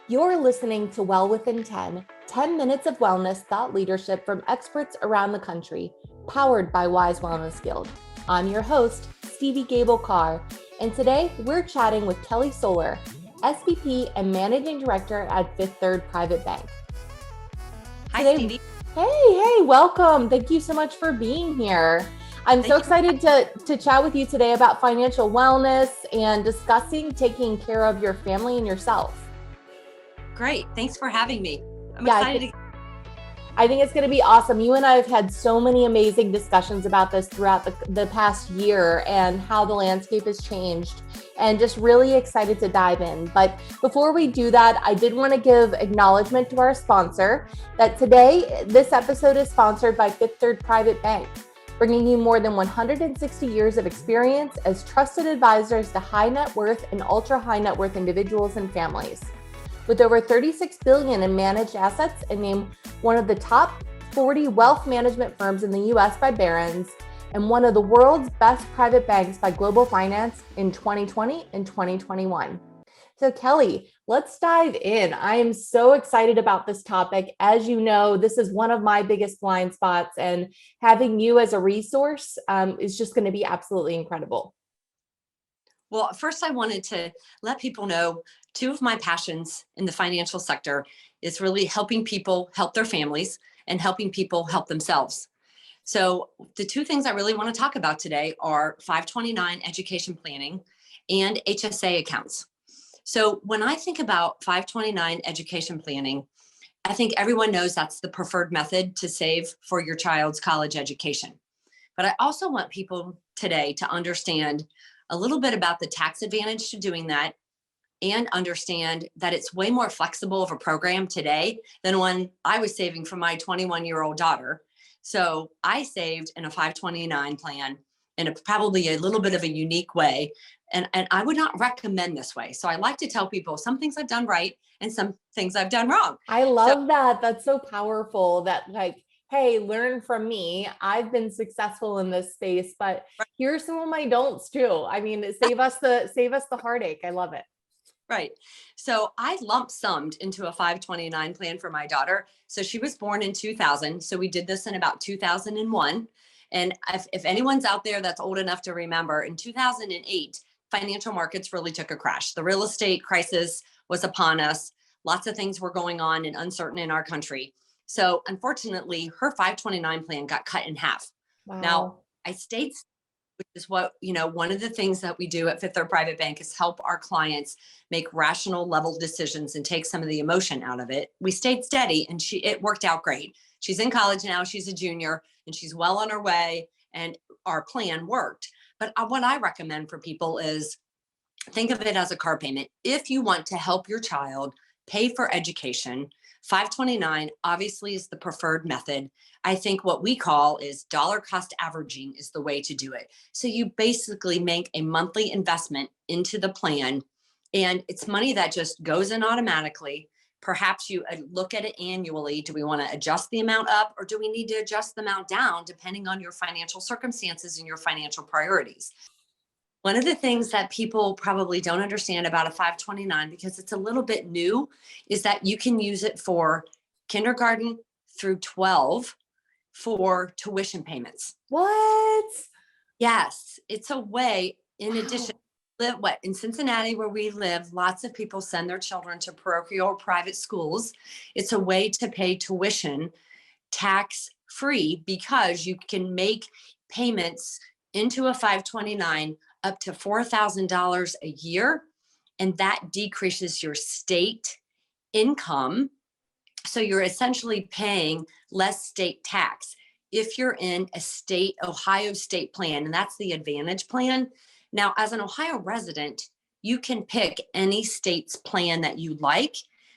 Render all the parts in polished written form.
You're listening to Well Within 10 minutes of wellness thought leadership from experts around the country, powered by Wise Wellness Guild. I'm your host, Stevie Gable Carr, and today we're chatting with Kelly Solar, SVP and Managing Director at Fifth Third Private Bank. Hi, Stevie. Hey, welcome. Thank you so much for being here. I'm so excited to chat with you today about financial wellness and discussing taking care of your family and yourself. Great. Thanks for having me. I'm excited. I think it's going to be awesome. You and I have had so many amazing discussions about this throughout the past year and how the landscape has changed, and just really excited to dive in. But before we do that, I did want to give acknowledgement to our sponsor that today, this episode is sponsored by Fifth Third Private Bank, bringing you more than 160 years of experience as trusted advisors to high net worth and ultra high net worth individuals and families. With over $36 billion in managed assets and named one of the top 40 wealth management firms in the US by Barron's and one of the world's best private banks by Global Finance in 2020 and 2021. So Kelly, let's dive in. I am so excited about this topic. As you know, this is one of my biggest blind spots, and having you as a resource is just going to be absolutely incredible. Well, first I wanted to let people know two of my passions in the financial sector is really helping people help their families and helping people help themselves. So the two things I really want to talk about today are 529 education planning and HSA accounts. So when I think about 529 education planning, I think everyone knows that's the preferred method to save for your child's college education. But I also want people today to understand a little bit about the tax advantage to doing that, and understand that it's way more flexible of a program today than when I was saving for my 21-year-old daughter. So I saved in a 529 plan in probably a little bit of a unique way. And I would not recommend this way. So I like to tell people some things I've done right and some things I've done wrong. I love that. That's so powerful that, like, hey, learn from me. I've been successful in this space, but here's some of my don'ts too. I mean, save us the heartache. I love it. Right. So I lump summed into a 529 plan for my daughter. So she was born in 2000. So we did this in about 2001. And if anyone's out there that's old enough to remember, in 2008, financial markets really took a crash. The real estate crisis was upon us. Lots of things were going on and uncertain in our country. So unfortunately, her 529 plan got cut in half. Wow. Now, I stayed, which is what, one of the things that we do at Fifth Third Private Bank is help our clients make rational level decisions and take some of the emotion out of it. We stayed steady and it worked out great. She's in college now, she's a junior and she's well on her way, and our plan worked. But what I recommend for people is think of it as a car payment. If you want to help your child pay for education, 529 obviously is the preferred method. I think what we call is dollar cost averaging is the way to do it. So you basically make a monthly investment into the plan, and it's money that just goes in automatically. Perhaps you look at it annually. Do we want to adjust the amount up, or do we need to adjust the amount down depending on your financial circumstances and your financial priorities? One of the things that people probably don't understand about a 529, because it's a little bit new, is that you can use it for kindergarten through 12 for tuition payments. What? Yes, it's a way, in addition, in Cincinnati where we live, lots of people send their children to parochial or private schools. It's a way to pay tuition tax free because you can make payments into a 529 up to $4,000 a year, and that decreases your state income. So you're essentially paying less state tax if you're in a Ohio state plan, and that's the Advantage plan. Now, as an Ohio resident, you can pick any state's plan that you like.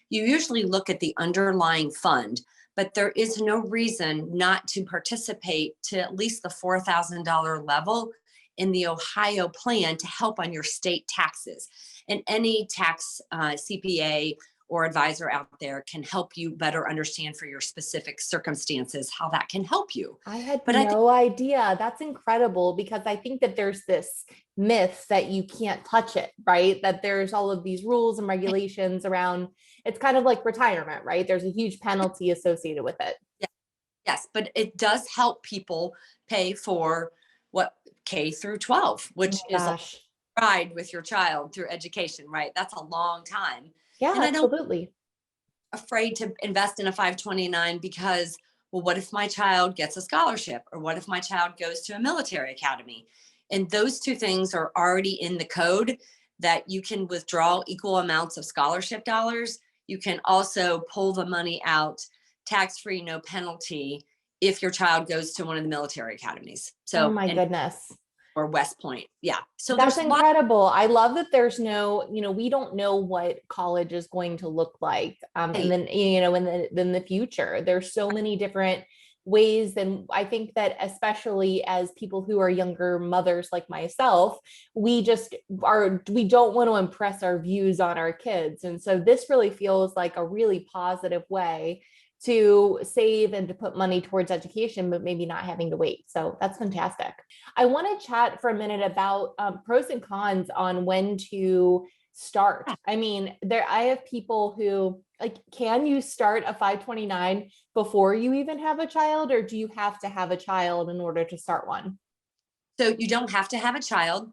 You usually look at the underlying fund, but there is no reason not to participate to at least the $4,000 level in the Ohio plan to help on your state taxes. And any tax CPA or advisor out there can help you better understand for your specific circumstances how that can help you. I had But no idea. That's incredible, because I think that there's this myth that you can't touch it, right? That there's all of these rules and regulations around, it's kind of like retirement, right? There's a huge penalty associated with it. Yes, but it does help people pay for what K through 12, Oh which my is a gosh. ride with your child through education, right? That's a long time. Yeah, And I don't absolutely. afraid to invest in a 529 because, well, what if my child gets a scholarship, or what if my child goes to a military academy? And those two things are already in the code, that you can withdraw equal amounts of scholarship dollars. You can also pull the money out tax-free, no penalty, if your child goes to one of the military academies. Oh So, my and goodness. or West Point. Yeah. So That's there's lots. incredible. I love that there's no, we don't know what college is going to look like. And then, in the future, there's so many different ways. And I think that especially as people who are younger mothers like myself, we don't want to impress our views on our kids. And so this really feels like a really positive way to save and to put money towards education, but maybe not having to wait. So that's fantastic. I want to chat for a minute about pros and cons on when to start. I mean, I have people who can you start a 529 before you even have a child, or do you have to have a child in order to start one? So you don't have to have a child.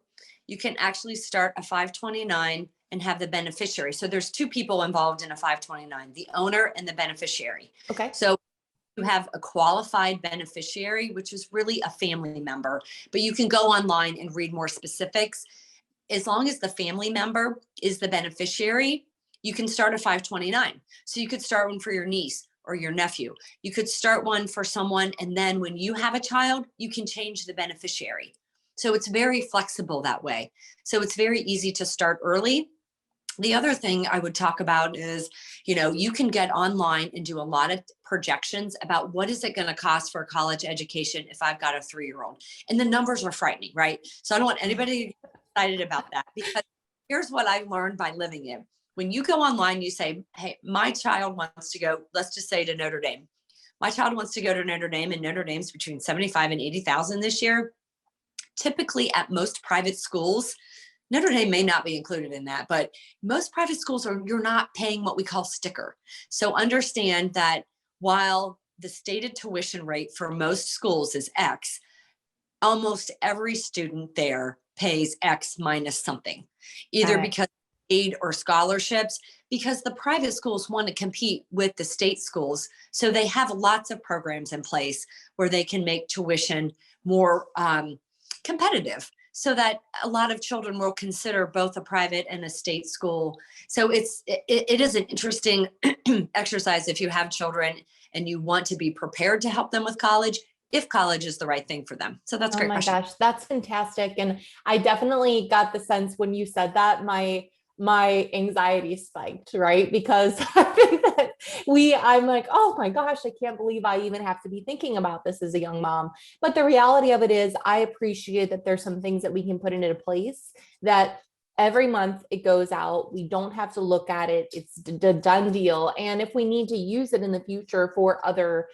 You can actually start a 529 and have the beneficiary. So there's two people involved in a 529, the owner and the beneficiary. Okay. So you have a qualified beneficiary, which is really a family member, but you can go online and read more specifics. As long as the family member is the beneficiary, you can start a 529. So you could start one for your niece or your nephew. You could start one for someone, and then when you have a child, you can change the beneficiary. So it's very flexible that way. So it's very easy to start early. The other thing I would talk about is, you can get online and do a lot of projections about what is it going to cost for a college education if I've got a 3-year-old. And the numbers are frightening, right? So I don't want anybody to get excited about that, because here's what I learned by living it. When you go online, you say, hey, my child wants to go, let's just say, to Notre Dame. My child wants to go to Notre Dame, and Notre Dame's between 75 and 80,000 this year. Typically at most private schools, Notre Dame may not be included in that, but most private schools you're not paying what we call sticker. So understand that while the stated tuition rate for most schools is X, almost every student there pays X minus something, either because of aid or scholarships, because the private schools want to compete with the state schools. So they have lots of programs in place where they can make tuition more competitive, so that a lot of children will consider both a private and a state school. So it is an interesting exercise if you have children and you want to be prepared to help them with college, if college is the right thing for them. So that's a great question. Oh my gosh, that's fantastic. And I definitely got the sense when you said that my anxiety spiked, right? Because I think that I'm like, oh my gosh, I can't believe I even have to be thinking about this as a young mom. But the reality of it is, I appreciate that there's some things that we can put into place that every month it goes out. We don't have to look at it. It's a done deal. And if we need to use it in the future for other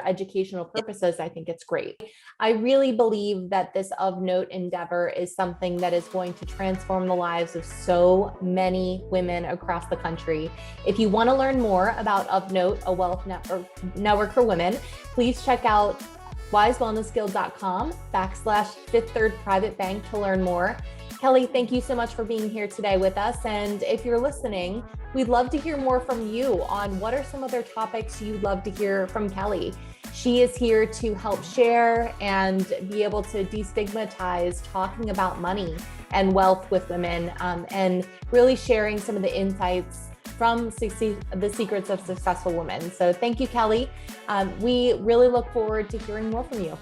educational purposes, I think it's great. I really believe that this Of Note endeavor is something that is going to transform the lives of so many women across the country. If you want to learn more about Of Note, a wealth network for women, please check out wisewellnessguild.com/Fifth Third Private Bank to learn more. Kelly, thank you so much for being here today with us. And if you're listening, we'd love to hear more from you on what are some other topics you'd love to hear from Kelly. She is here to help share and be able to destigmatize talking about money and wealth with women, and really sharing some of the insights from the secrets of successful women. So thank you, Kelly. We really look forward to hearing more from you.